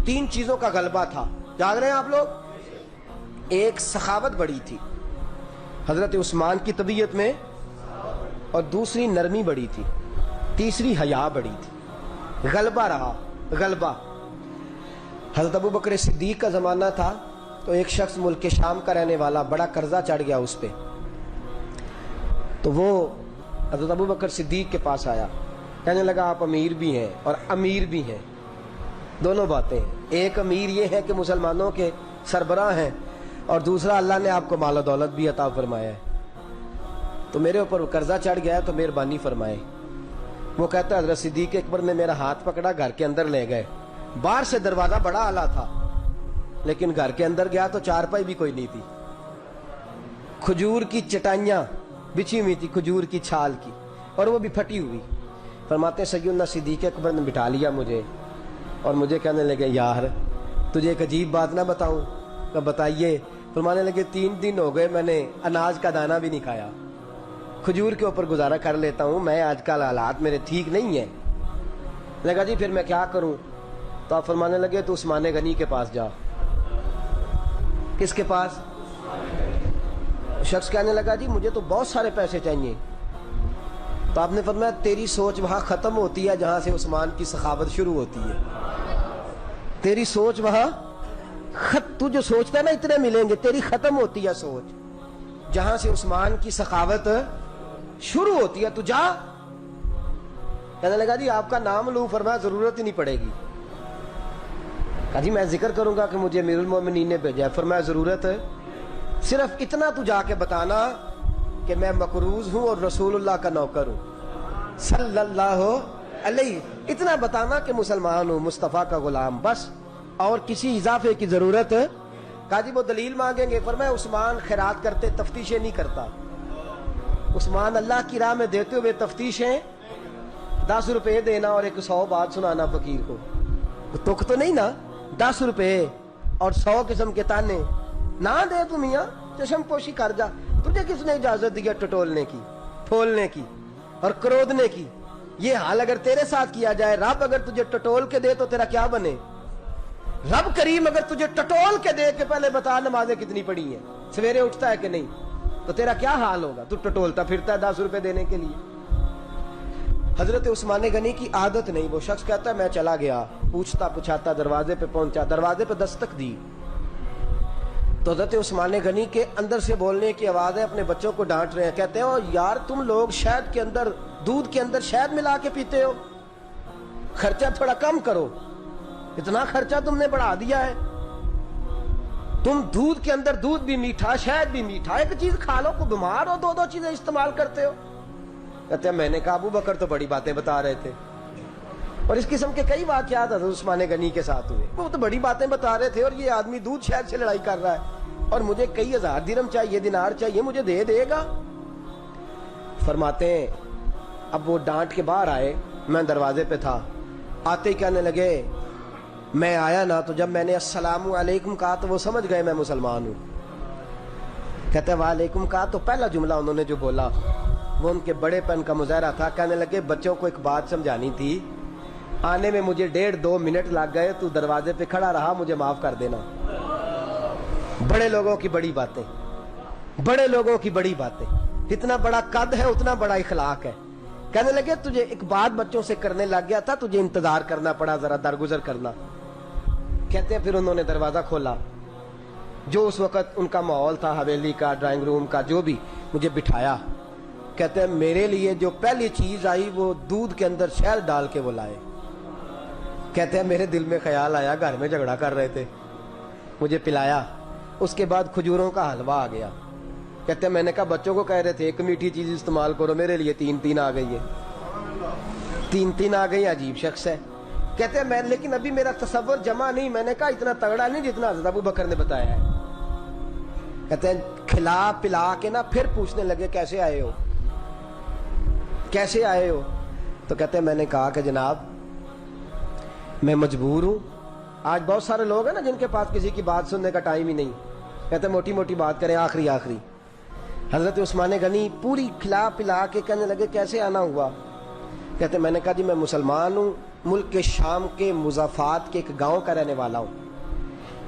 3 چیزوں کا غلبہ تھا، جاگ رہے ہیں آپ لوگ؟ ایک سخاوت بڑی تھی حضرت عثمان کی طبیعت میں، اور دوسری نرمی بڑی تھی، تیسری حیا بڑی تھی، غلبہ رہا، غلبہ۔ حضرت ابو بکر صدیق کا زمانہ تھا تو ایک شخص ملک شام کا رہنے والا، بڑا قرضہ چڑھ گیا اس پہ، تو وہ حضرت ابو بکر صدیق کے پاس آیا، کہنے لگا آپ امیر بھی ہیں اور امیر بھی ہیں، دونوں باتیں ہیں۔ ایک امیر یہ ہے کہ مسلمانوں کے سربراہ ہیں، اور دوسرا اللہ نے آپ کو مال و دولت بھی عطا فرمایا ہے، تو میرے اوپر قرضہ چڑھ گیا ہے تو مہربانی فرمائے۔ وہ کہتا ہے حضرت صدیق اکبر نے میرا ہاتھ پکڑا، گھر کے اندر لے گئے، باہر سے دروازہ بڑا اعلیٰ تھا لیکن گھر کے اندر گیا تو چارپائی بھی کوئی نہیں تھی، کھجور کی چٹائیاں بچھی ہوئی تھی، کھجور کی چھال کی، اور وہ بھی پھٹی ہوئی۔ فرماتے ہیں سیدنا صدیق اکبر نے بٹھا لیا مجھے، اور مجھے کہنے لگے یار تجھے ایک عجیب بات نہ بتاؤں؟ کہ بتائیے۔ فرمانے لگے 3 دن ہو گئے میں نے اناج کا دانہ بھی نہیں کھایا، کھجور کے اوپر گزارا کر لیتا ہوں میں، آج کل حالات میرے ٹھیک نہیں ہیں۔ لگا جی پھر میں کیا کروں؟ تو آپ فرمانے لگے تو عثمان غنی کے پاس جا۔ کس کے پاس؟ شخص کہنے لگا جی مجھے تو بہت سارے پیسے چاہیے۔ تو آپ نے فرمایا تیری سوچ وہاں ختم ہوتی ہے جہاں سے عثمان کی سخاوت شروع ہوتی ہے، تیری سوچ وہاں تو جو سوچتا ہے نا اتنے ملیں گے، تیری ختم ہوتی ہے سوچ جہاں سے عثمان کی سخاوت شروع ہوتی ہے، تو جا۔ کہنے لگا جی آپ کا نام لوں؟ فرمایا ضرورت ہی نہیں پڑے گی۔ کہا جی میں ذکر کروں گا کہ مجھے امیر المومنین نے بھیجا ہے۔ فرمایا ضرورت ہے، صرف اتنا تو جا کے بتانا کہ میں مقروض ہوں اور رسول اللہ کا نوکر ہوں صلی اللہ علیہ، اتنا بتانا کہ مسلمان ہوں، مصطفیٰ کا غلام، بس، اور کسی اضافے کی ضرورت۔ کہا جی وہ دلیل مانگیں گے؟ فرمایا عثمان خیرات کرتے تفتیشیں نہیں کرتا، عثمان اللہ کی راہ میں دیتے ہوئے تفتیشیں 10 روپے دینا اور 100 بات سنانا فقیر کو، تک تو نہیں نا؟ 10 روپے اور 100 قسم کے تانے نہ دے تو میاں چشم پوشی کر جا۔ تجھے کس نے اجازت دیا ٹٹولنے کی، پھولنے کی اور کرودنے کی؟ یہ حال اگر تیرے ساتھ کیا جائے، رب اگر تجھے ٹٹول کے دے تو تیرا کیا بنے؟ رب کریم اگر تجھے ٹٹول کے دے کہ پہلے بتا نمازیں کتنی پڑھی ہیں، سویرے اٹھتا ہے کہ نہیں، تو تیرا کیا حال ہوگا؟ تو ٹٹولتا پھرتا ہے 10 روپے دینے کے لیے۔ حضرت عثمان غنی کی عادت نہیں، وہ شخص کہتا ہے میں چلا گیا، پوچھتا پچھاتا دروازے پہ پہنچا، دروازے پہ دستک دی تو حضرت عثمان غنی کے اندر سے بولنے کی آواز ہے، اپنے بچوں کو ڈانٹ رہے ہیں، کہتے ہیں او یار تم لوگ شہد کے اندر، دودھ کے اندر شہد ملا کے پیتے ہو، خرچہ تھوڑا کم کرو، اتنا خرچہ تم نے بڑھا دیا ہے، تم دودھ کے اندر دودھ بھی میٹھا شہد بھی میٹھا، ایک چیز کھا لو، کو بیمار ہو 2 چیزیں استعمال کرتے ہو۔ کہتے ہیں میں نے کہا ابو بکر تو بڑی باتیں بتا رہے تھے، اور اس قسم کے کئی واقعات حضرت عثمان غنی کے ساتھ ہوئے، وہ تو بڑی باتیں بتا رہے تھے، اور یہ آدمی دودھ شہد سے لڑائی کر رہا ہے، اور مجھے کئی 1000 درہم چاہیے، دینار چاہیے، مجھے دے گا؟ فرماتے ہیں اب وہ ڈانٹ کے باہر آئے، میں دروازے پہ تھا، آتے ہی کہنے لگے میں آیا نا تو جب میں نے السلام علیکم کہا تو وہ سمجھ گئے میں مسلمان ہوں۔ کہتے ہیں وعلیکم کہا تو پہلا جملہ انہوں نے جو بولا وہ ان کے بڑے پن کا مظاہرہ تھا۔ کہنے لگے بچوں کو ایک بات سمجھانی تھی، آنے میں مجھے 1.5-2 منٹ لگ گئے، تو دروازے پہ کھڑا رہا، مجھے معاف کر دینا۔ بڑے لوگوں کی بڑی باتیں، بڑے لوگوں کی بڑی باتیں، جتنا بڑا قد ہے اتنا بڑا اخلاق ہے۔ کہنے لگے تجھے ایک بات بچوں سے کرنے لگ گیا تھا، تجھے انتظار کرنا پڑا، ذرا درگزر کرنا۔ کہتے ہیں پھر انہوں نے دروازہ کھولا، جو اس وقت ان کا ماحول تھا، حویلی کا، ڈرائنگ روم کا، جو بھی، مجھے بٹھایا۔ کہتے ہیں میرے لیے جو پہلی چیز آئی وہ دودھ کے اندر شہد ڈال کے وہ لائے۔ کہتے ہیں میرے دل میں خیال آیا گھر میں جھگڑا کر رہے تھے، مجھے پلایا، اس کے بعد کھجوروں کا حلوہ آ گیا۔ کہتے ہیں میں نے کہا بچوں کو کہہ رہے تھے ایک میٹھی چیز استعمال کرو، میرے لیے 3 آ گئی ہے، 3 آ گئی، عجیب شخص ہے۔ کہتے ہیں میں لیکن ابھی میرا تصور جمع نہیں، میں نے کہا اتنا تگڑا نہیں جتنا حضرت ابو بکر نے بتایا ہے۔ کہتے ہیں کھلا پلا کے نا پھر پوچھنے لگے کیسے آئے ہو، کیسے آئے ہو؟ تو کہتے ہیں میں نے کہا کہ جناب میں مجبور ہوں، آج بہت سارے لوگ ہیں نا جن کے پاس کسی کی بات سننے کا ٹائم ہی نہیں، کہتے ہیں موٹی موٹی بات کریں، آخری۔ حضرت عثمان غنی پوری کھلا پلا کے کہنے لگے کیسے آنا ہوا؟ کہتے ہیں میں نے کہا جی میں مسلمان ہوں، ملک کے شام کے مضافات کے ایک گاؤں کا رہنے والا ہوں.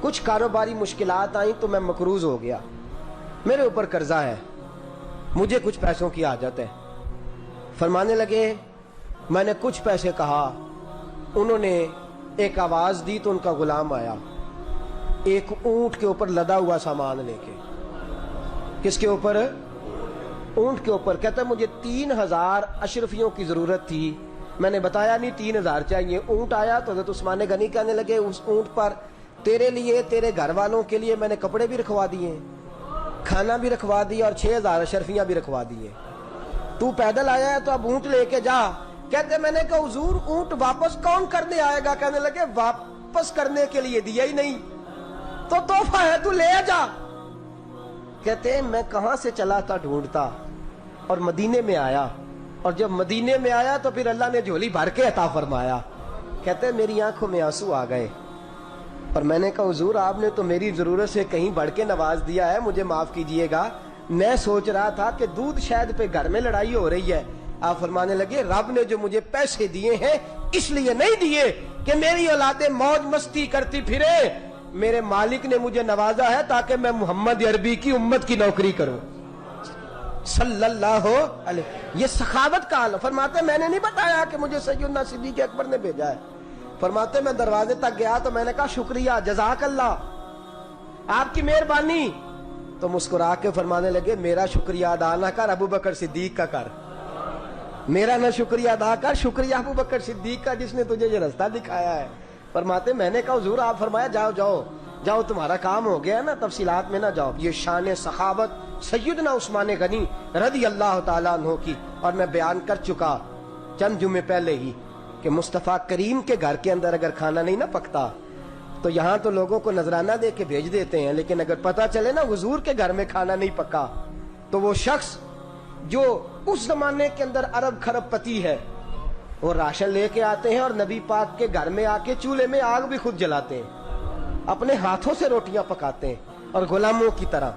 کچھ کاروباری مشکلات آئیں تو میں مقروض ہو گیا. میرے اوپر قرضہ ہے, مجھے کچھ پیسوں کی حاجت ہے. فرمانے لگے, میں نے کچھ پیسے کہا, انہوں نے ایک آواز دی تو ان کا غلام آیا ایک اونٹ کے اوپر لدا ہوا سامان لے کے. کس کے اوپر؟ اونٹ کے اوپر. کہتا ہے مجھے 3000 اشرفیوں کی ضرورت تھی, میں نے بتایا نہیں 3000 چاہیے. اونٹ آیا تو حضرت عثمان غنی کہنے لگے, اس اونٹ پر تیرے لیے, تیرے گھر والوں کے لیے میں نے کپڑے بھی رکھوا دیے, کھانا بھی رکھوا دیا, اور 6000 اشرفیاں بھی رکھوا دیے. تو پیدل آیا ہے تو اب اونٹ لے کے جا. کہتے میں نے کہا حضور اونٹ واپس کون کرنے آئے گا؟ کہنے لگے واپس کرنے کے لیے دیا ہی نہیں تو تحفہ ہے, تو لے جا. کہتے ہیں میں کہاں سے چلا تھا ڈھونڈتا, اور مدینے میں آیا, اور جب مدینے میں آیا تو پھر اللہ نے جھولی بھر کے عطا فرمایا. کہتے ہیں میری آنکھوں میں آنسو آ گئے, اور میں نے کہا حضور آپ نے تو میری ضرورت سے کہیں بڑھ کے نواز دیا ہے, مجھے معاف کیجئے گا. میں سوچ رہا تھا کہ دودھ شاید پہ گھر میں لڑائی ہو رہی ہے. آپ فرمانے لگے رب نے جو مجھے پیسے دیے ہیں اس لیے نہیں دیے کہ میری اولادیں موج مستی کرتی پھرے, میرے مالک نے مجھے نوازا ہے تاکہ میں محمد عربی کی امت کی نوکری کروں صلی اللہ علیہ. یہ سخاوت کا حال. فرماتے میں نے نہیں بتایا کہ مجھے سیدنا صدیق اکبر نے بھیجا ہے. فرماتے میں دروازے تک گیا تو میں نے کہا شکریہ, جزاک اللہ, آپ کی مہربانی. تو مسکرا کے فرمانے لگے میرا شکریہ ادا نہ کر, ابو بکر صدیق کا کر. میرا نہ شکریہ ادا کر, شکریہ ابو بکر صدیق کا جس نے تجھے یہ رستہ دکھایا ہے. فرماتے میں نے کہا حضور آپ فرمایا جاؤ جاؤ جاؤ, تمہارا کام ہو گیا نا, تفصیلات میں نہ جاؤ. یہ شان صحابت سیدنا عثمان غنی رضی اللہ تعالیٰ عنہ کی, اور میں بیان کر چکا چند جمعے پہلے ہی کہ مصطفیٰ کریم کے گھر کے اندر اگر کھانا نہیں نہ پکتا تو یہاں تو لوگوں کو نذرانہ دے کے بھیج دیتے ہیں, لیکن اگر پتہ چلے نا حضور کے گھر میں کھانا نہیں پکا تو وہ شخص جو اس زمانے کے اندر ارب خرب پتی ہے, وہ راشن لے کے آتے ہیں اور نبی پاک کے گھر میں آ کے چولہے میں آگ بھی خود جلاتے ہیں, اپنے ہاتھوں سے روٹیاں پکاتے ہیں, اور غلاموں کی طرح,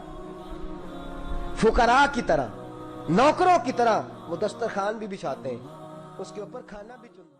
فقراء کی طرح, نوکروں کی طرح وہ دسترخوان بھی بچھاتے ہیں, اس کے اوپر کھانا بھی چنتے ہیں.